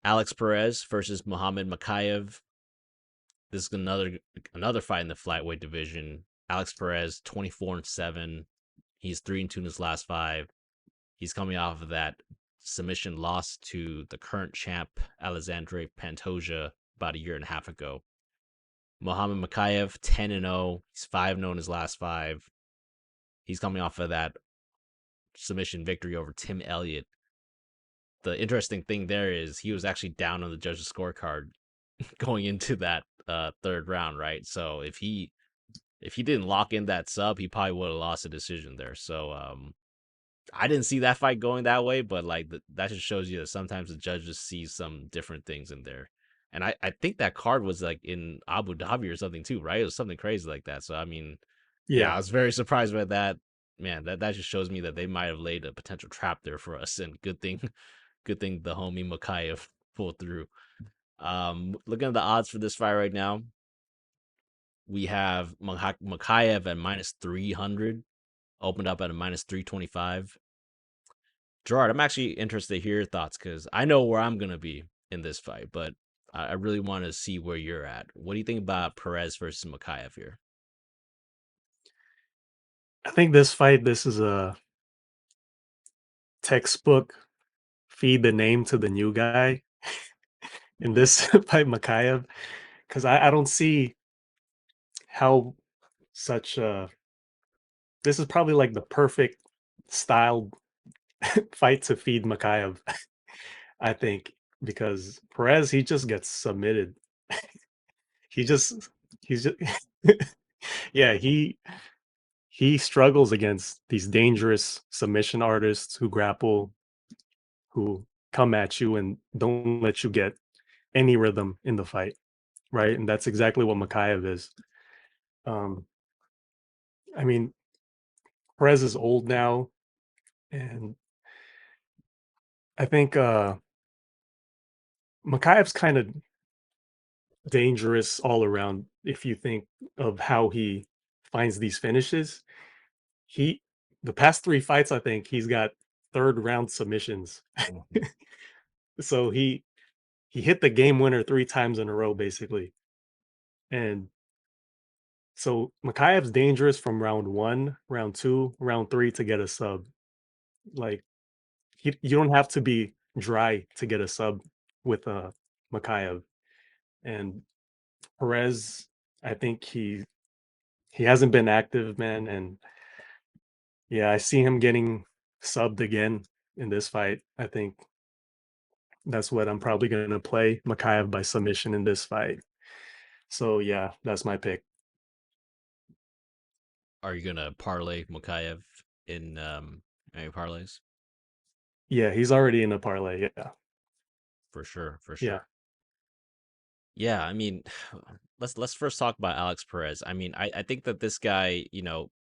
Alex Perez versus Muhammad Mokaev. This is another fight in the flyweight division. Alex Perez, 24-7. He's 3-2 in his last five. He's coming off of that submission loss to the current champ Alexandre Pantoja about a year and a half ago. Muhammad Mokaev, 10-0. He's 5-0 in his last five. He's coming off of that submission victory over Tim Elliott. The interesting thing there is he was actually down on the judges' scorecard going into that third round, right? So if he didn't lock in that sub, he probably would have lost a decision there. So I didn't see that fight going that way, but like that just shows you that sometimes the judges see some different things in there. And I think that card was like in Abu Dhabi or something too, right? It was something crazy like that. So I mean, yeah, I Yeah. was very surprised by that. Man, that just shows me that they might have laid a potential trap there for us. And good thing the homie Makayev pulled through. Looking at the odds for this fight right now, we have Makayev at minus 300, opened up at a minus 325. Gerard, I'm actually interested to hear your thoughts because I know where I'm gonna be in this fight, but I really want to see where you're at. What do you think about Perez versus Makayev here? I think this fight, this is a textbook feed the name to the new guy in this fight, Makayev, because I don't see how such this is probably like the perfect style fight to feed Makayev, I think, because Perez, he just gets submitted. He just he's just yeah, he struggles against these dangerous submission artists who grapple, who come at you and don't let you get any rhythm in the fight, right? And that's exactly what Makayev is. Um, I mean, Perez is old now, and I think Makayev's kind of dangerous all around. If you think of how he finds these finishes, he the past three fights, I think he's got third round submissions. Mhm. So he hit the game winner three times in a row, basically. And so Makayev's dangerous from round one, round two, round three to get a sub. Like you don't have to be dry to get a sub with Makayev. And Perez, I think he hasn't been active, man. And yeah, I see him getting subbed again in this fight. I think that's what I'm probably going to play Makayev by submission in this fight. So yeah, that's my pick. Are you gonna parlay Makayev in any parlays? Yeah, he's already in a parlay. Yeah, For sure, for yeah, sure. Yeah, I mean, let's first talk about Alex Perez. I mean, I think that this guy,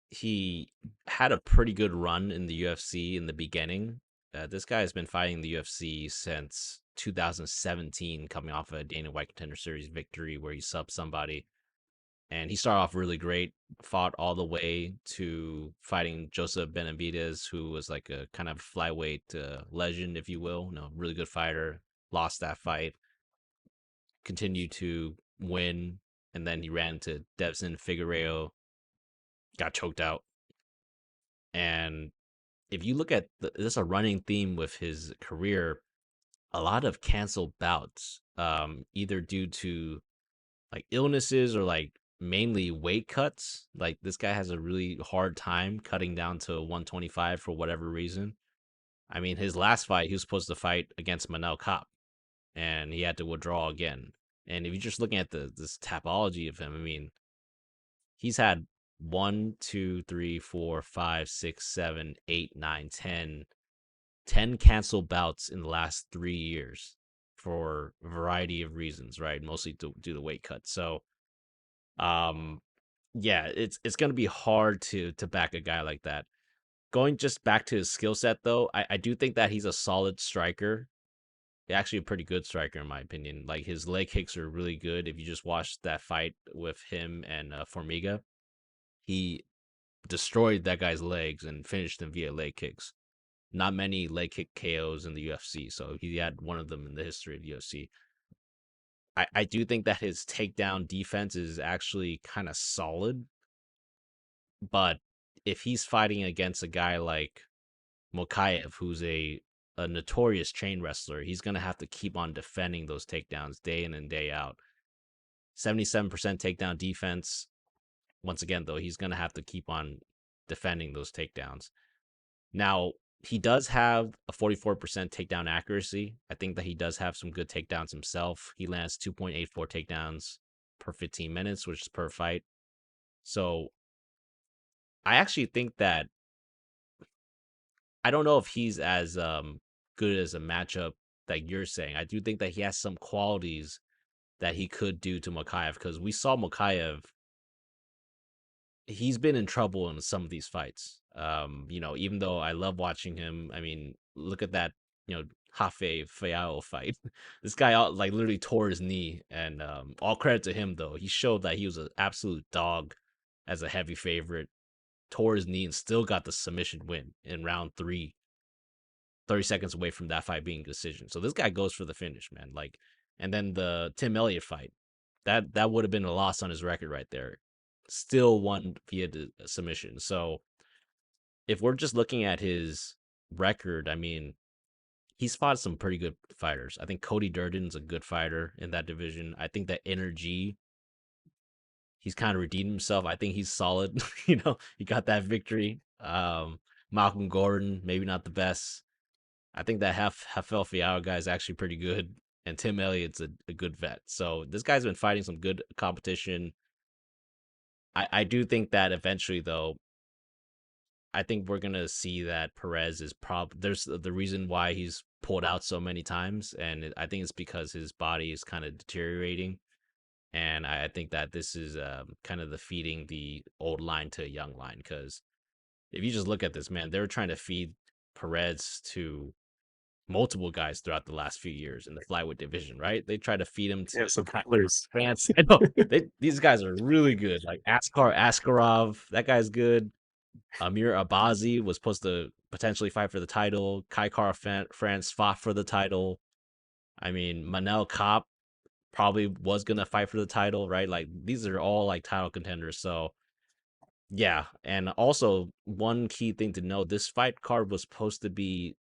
he had a pretty good run in the UFC in the beginning. This guy has been fighting the UFC since 2017, coming off a Dana White Contender Series victory where he subbed somebody. And he started off really great, fought all the way to fighting Joseph Benavidez, who was like a kind of flyweight legend, if you will. Really good fighter. Lost that fight, continued to win, and then he ran to Devson Figueiredo, got choked out. And if you look at there's a running theme with his career, a lot of canceled bouts, either due to like illnesses or like mainly weight cuts. Like this guy has a really hard time cutting down to 125 for whatever reason. I mean, his last fight, he was supposed to fight against Manel Kopp, and he had to withdraw again. And if you're just looking at this topology of him, I mean, he's had one, two, three, four, five, six, seven, eight, nine, 10 canceled bouts in the last 3 years for a variety of reasons, right? Mostly due to weight cuts. So, um, yeah, it's gonna be hard to back a guy like that. Going just back to his skill set, though, I do think that he's a solid striker. Actually, a pretty good striker in my opinion. Like his leg kicks are really good. If you just watch that fight with him and Formiga, he destroyed that guy's legs and finished him via leg kicks. not many leg kick KOs in the UFC, so he had one of them in the history of the UFC. I do think that his takedown defense is actually kind of solid, but if he's fighting against a guy like Mokaev, who's a notorious chain wrestler, he's gonna have to keep on defending those takedowns day in and day out. 77% takedown defense. Once again, though, he's gonna have to keep on defending those takedowns. Now, he does have a 44% takedown accuracy. I think that he does have some good takedowns himself. He lands 2.84 takedowns per 15 minutes, which is per fight. So I actually think that I don't know if he's as good as a matchup that you're saying. I do think that he has some qualities that he could do to Mokaev because we saw Mokaev. He's been in trouble in some of these fights. Even though I love watching him, I mean, look at that, Hafe Fayao fight. This guy like literally tore his knee, and all credit to him though. He showed that he was an absolute dog as a heavy favorite. Tore his knee and still got the submission win in round three, 30 seconds away from that fight being a decision. So this guy goes for the finish, man. Like, and then the Tim Elliott fight, that would have been a loss on his record right there. Still won via submission. So if we're just looking at his record, I mean, he's fought some pretty good fighters. I think Cody Durden's a good fighter in that division. I think that Energy, he's kind of redeemed himself. I think he's solid. He got that victory. Malcolm Gordon, maybe not the best. I think that Hafel Fiao guy is actually pretty good, and Tim Elliott's a good vet. So this guy's been fighting some good competition. I do think that eventually, though, I think we're gonna see that Perez is there's the reason why he's pulled out so many times, and I think it's because his body is kind of deteriorating, and I think that this is kind of the feeding the old line to a young line. Because if you just look at this, man, they were trying to feed Perez to multiple guys throughout the last few years in the flyweight division, right? They try to feed him Yeah, to some battlers. France. I know these guys are really good. Like Askarov, that guy's good. Amir Abazi was supposed to potentially fight for the title. Kai Kara France fought for the title. I mean, Manel Kopp probably was gonna fight for the title, right? Like these are all like title contenders. So yeah, and also one key thing to note: this fight card was supposed to be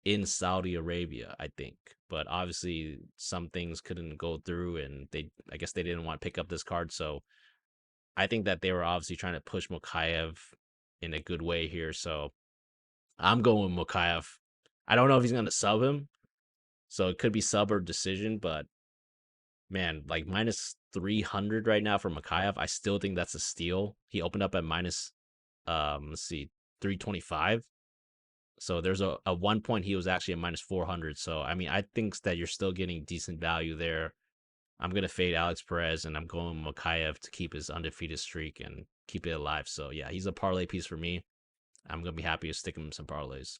in Saudi Arabia, I think. But obviously some things couldn't go through and I guess they didn't want to pick up this card. So I think that they were obviously trying to push Mokaev in a good way here. So I'm going with Mokaev. I don't know if he's gonna sub him. So it could be sub or decision, but man, like minus 300 right now for Mokaev, I still think that's a steal. He opened up at minus let's see, 325. So there's a 1 point he was actually at minus 400. So I mean, I think that you're still getting decent value there. I'm gonna fade Alex Perez, and I'm going Mokaev to keep his undefeated streak and keep it alive. So yeah, he's a parlay piece for me. I'm gonna be happy to stick him in some parlays.